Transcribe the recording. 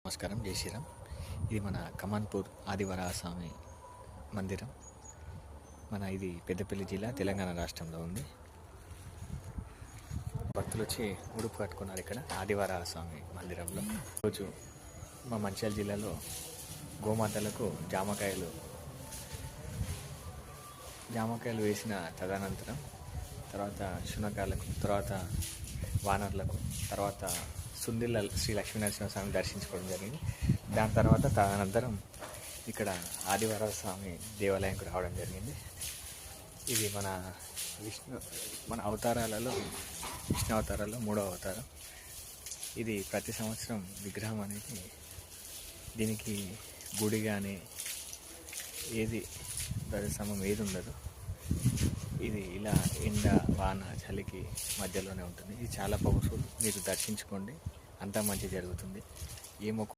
నమస్కారం, జై శ్రీరామ్. ఇది మన కమాన్పూర్ ఆదివరాస్వామి మందిరం. ఇది పెద్దపల్లి జిల్లా, తెలంగాణ రాష్ట్రంలో ఉంది. భక్తులు వచ్చి ఉడుపు కట్టుకున్నారు ఇక్కడ ఆదివరాస్వామి మందిరంలో. రోజు మా మంచిర్యాల జిల్లాలో గోమాతలకు జామకాయలు వేసిన తదనంతరం తర్వాత శునకాలకు, తర్వాత వానర్లకు, తర్వాత సుందిల్ల శ్రీ లక్ష్మీనరసింహస్వామిని దర్శించుకోవడం జరిగింది. దాని తర్వాత తదనంతరం ఇక్కడ ఆదివరాస్వామి దేవాలయంకు రావడం జరిగింది. ఇది మన విష్ణు అవతారాలలో మూడవ అవతారం. ఇది ప్రతి సంవత్సరం విగ్రహం అనేది, దీనికి గుడి కానీ ఏది ప్రతిసమం ఏది ఉండదు. ఇది ఇలా ఎండ వాన చలికి మధ్యలోనే ఉంటుంది. ఇది చాలా పవర్ఫుల్. మీరు దర్శించుకోండి, అంతా మంచి జరుగుతుంది. ఏ మొక్కు